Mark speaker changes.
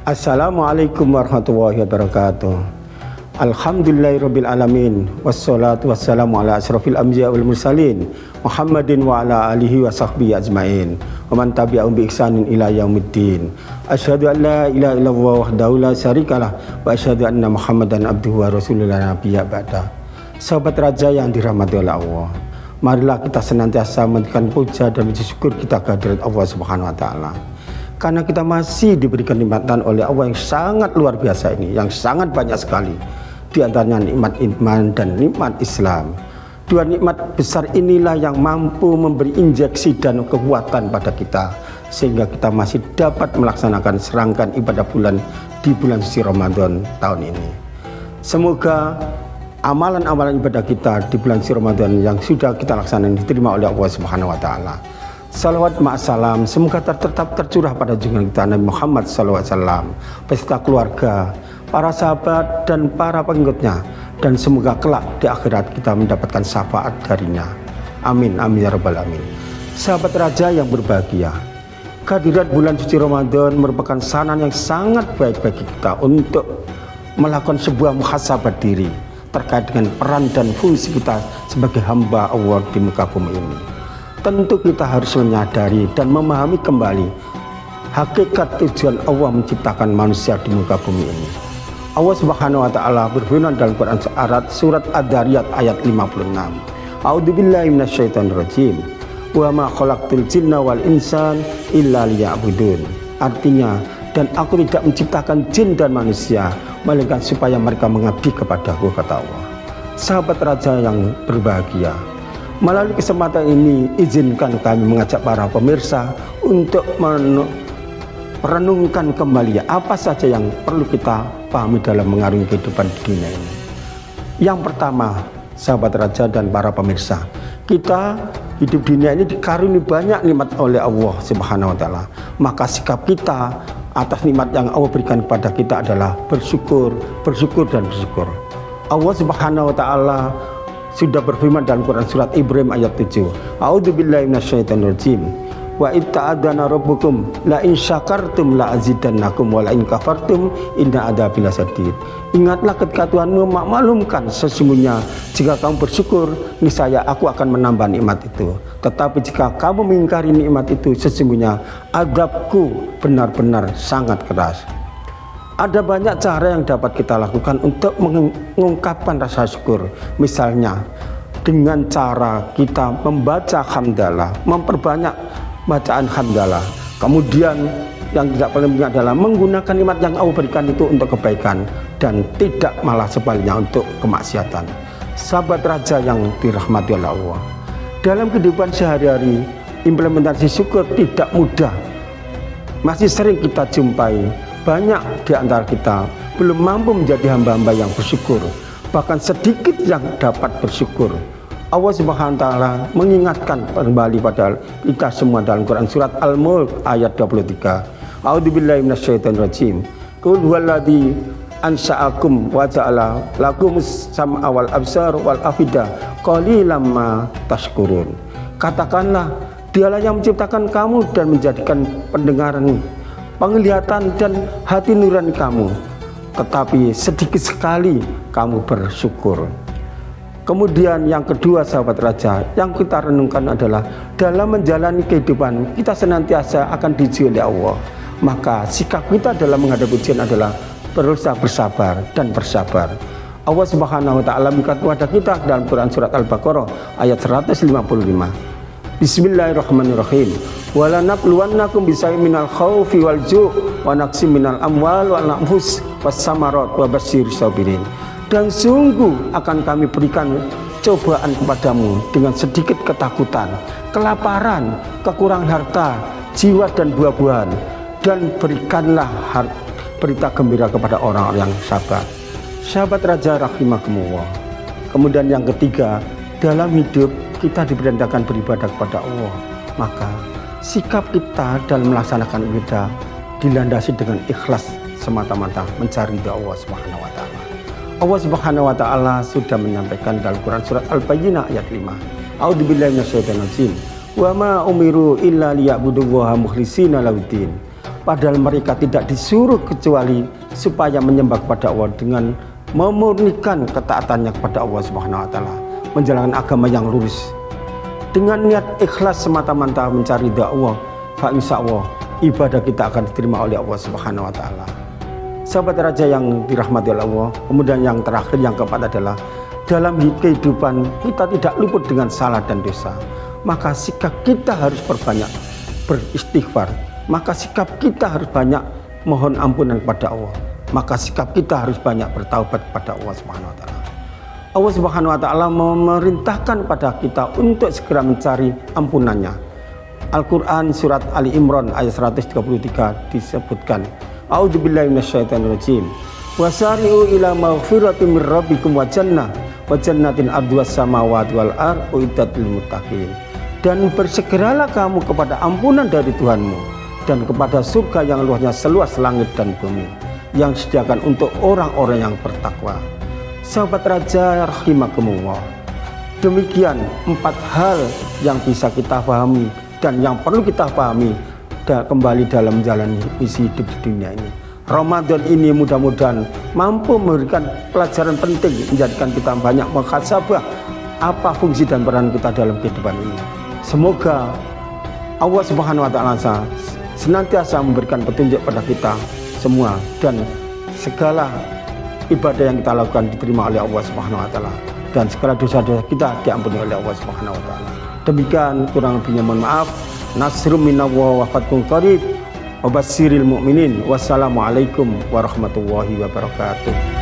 Speaker 1: Assalamualaikum warahmatullahi wabarakatuh. Alhamdulillahirabbil alamin wassalatu wassalamu ala asrofil anbiya wal mursalin Muhammadin wa ala alihi wa sahbihi ajmain wa man tabi'ahum bi ihsanin ila yaumiddin. Asyhadu an la ilaha illallah wahdahu la syarikalah wa asyhadu anna Muhammadan abduhu wa rasulullah nabiyya ba'da. Sahabat raja yang dirahmati oleh Allah, marilah kita senantiasa menjadikan puja dan puji syukur kita kehadirat Allah Subhanahu wa taala. Karena kita masih diberikan nikmatan oleh Allah yang sangat luar biasa ini, yang sangat banyak sekali. Di antaranya nikmat iman dan nikmat Islam. Dua nikmat besar inilah yang mampu memberi injeksi dan kekuatan pada kita, sehingga kita masih dapat melaksanakan serangkaian ibadah bulan di bulan suci Ramadan tahun ini. Semoga amalan-amalan ibadah kita di bulan suci Ramadan yang sudah kita laksanakan diterima oleh Allah Subhanahu wa taala. Salawat ma'asalam semoga tetap tercurah pada junjungan kita Nabi Muhammad SAW beserta keluarga, para sahabat dan para pengikutnya, dan semoga kelak di akhirat kita mendapatkan syafaat darinya. Amin amin ya rabbal alamin. Sahabat raja yang berbahagia, kehadiran bulan suci Ramadan merupakan saran yang sangat baik bagi kita untuk melakukan sebuah muhasabah diri terkait dengan peran dan fungsi kita sebagai hamba Allah di muka bumi ini. Tentu kita harus menyadari dan memahami kembali hakikat tujuan Allah menciptakan manusia di muka bumi ini. Allah Subhanahu wa taala berfirman dalam Quran surat Ad-Dariyat ayat 56. A'udzubillahi minasyaitonirrajim. Wa ma khalaqtul jinna wal insan illa liya'budun. Artinya, dan aku tidak menciptakan jin dan manusia melainkan supaya mereka mengabdi kepadaku, kata Allah. Sahabat raja yang berbahagia, melalui kesempatan ini izinkan kami mengajak para pemirsa untuk merenungkan kembali apa saja yang perlu kita pahami dalam mengarungi kehidupan di dunia ini. Yang pertama, sahabat raja dan para pemirsa, kita hidup dunia ini dikaruniai banyak nikmat oleh Allah Subhanahu wa taala. Maka sikap kita atas nikmat yang Allah berikan kepada kita adalah bersyukur, bersyukur dan bersyukur. Allah Subhanahu wa taala sudah berfirman dalam Quran surat Ibrahim ayat 7. A'udzubillahi minasyaitonirrajim. Wa itta'adzana rabbukum la in syakartum la azidannakum wa la in kafartum inna adzabi lasyadid. Ingatlah ketika Tuhanmu memaklumkan sesungguhnya jika kamu bersyukur niscaya aku akan menambah nikmat itu. Tetapi jika kamu mengingkari nikmat itu sesungguhnya azabku benar-benar sangat keras. Ada banyak cara yang dapat kita lakukan untuk mengungkapkan rasa syukur. Misalnya dengan cara kita membaca hamdalah, memperbanyak bacaan hamdalah. Kemudian yang tidak paling penting adalah menggunakan nikmat yang Allah berikan itu untuk kebaikan dan tidak malah sebaliknya untuk kemaksiatan. Sahabat raja yang dirahmati oleh Allah, dalam kehidupan sehari-hari implementasi syukur tidak mudah. Masih sering kita jumpai banyak di antara kita belum mampu menjadi hamba-hamba yang bersyukur, bahkan sedikit yang dapat bersyukur. Allah Subhanahu wa taala mengingatkan kembali pada kita semua dalam Quran surat Al-Mulk ayat 23. A'udzubillahi minasyaitonirrajim. Qul huwallazi ansha'akum wa ja'ala lakumus sam'a wal absar wal afida qalilan ma tashkurun. Katakanlah, Dialah yang menciptakan kamu dan menjadikan pendengaran, penglihatan dan hati nurani kamu, tetapi sedikit sekali kamu bersyukur. Kemudian yang kedua, sahabat raja, yang kita renungkan adalah dalam menjalani kehidupan kita senantiasa akan diuji oleh Allah. Maka sikap kita dalam menghadapi ujian adalah berusaha bersabar dan bersabar. Allah Subhanahu wa taala berkata kepada kita dalam Quran surat Al-Baqarah ayat 155. Bismillahirrahmanirrahim. Wala nabluwannakum bisayyin minal khaufi wal ju' wa naqsim minal amwal wal anfus was samarat wa basyir sabirin. Dan sungguh akan kami berikan cobaan kepadamu dengan sedikit ketakutan, kelaparan, kekurangan harta, jiwa dan buah-buahan, dan berikanlah berita gembira kepada orang-orang yang sabar. Sahabat raja rahimakumullah. Kemudian yang ketiga, dalam hidup kita diperintahkan beribadah kepada Allah, maka sikap kita dalam melaksanakan ibadah dilandasi dengan ikhlas semata-mata mencari ridha Allah Subhanahu wa taala. Allah Subhanahu wa taala sudah menyampaikan dalam Quran surat Al-Bayyinah ayat 5. A'udzubillahi minasyaitonir rajim. Wa ma umiru illa liya'budullaha mukhlishina lahuddin. padahal mereka tidak disuruh kecuali supaya menyembah kepada Allah dengan memurnikan ketaatannya kepada Allah Subhanahu wa taala, menjalankan agama yang lurus dengan niat ikhlas semata-mata mencari ridha Allah. Fa insyaallah ibadah kita akan diterima oleh Allah Subhanahu wa taala. Sahabat raja yang dirahmati oleh Allah, kemudian yang terakhir, yang keempat adalah dalam kehidupan kita tidak luput dengan salah dan dosa. Maka sikap kita harus perbanyak beristighfar, maka sikap kita harus banyak mohon ampunan kepada Allah, maka sikap kita harus banyak bertaubat kepada Allah Subhanahu wa taala. Allah Subhanahu wa taala memerintahkan pada kita untuk segera mencari ampunannya. Al-Qur'an surat Ali Imran ayat 133 disebutkan, A'udzubillahi minasyaitonirrajim. Wasari'u ila maghfiratin mir rabbikum wa jannatin arduhas samawati wal ardh uiddat lil muttaqin. Dan bersegeralah kamu kepada ampunan dari Tuhanmu dan kepada surga yang luasnya seluas langit dan bumi, yang disediakan untuk orang-orang yang bertakwa. Sahabat raja rahimakumullah, demikian 4 hal yang bisa kita pahami dan yang perlu kita pahami kembali dalam menjalani misi hidup di dunia ini. Ramadan ini mudah-mudahan mampu memberikan pelajaran penting, menjadikan kita banyak muhasabah apa fungsi dan peran kita dalam kehidupan ini. Semoga Allah Subhanahu wa taala senantiasa memberikan petunjuk pada kita semua dan segala ibadah yang kita lakukan diterima oleh Allah Subhanahu wa taala dan segala dosa-dosa kita diampuni oleh Allah Subhanahu wa taala. Demikian, kurang lebihnya mohon maaf. Nasrum minallah wa fathun qarib wa basyiril mu'minin. Wassalamualaikum warahmatullahi wabarakatuh.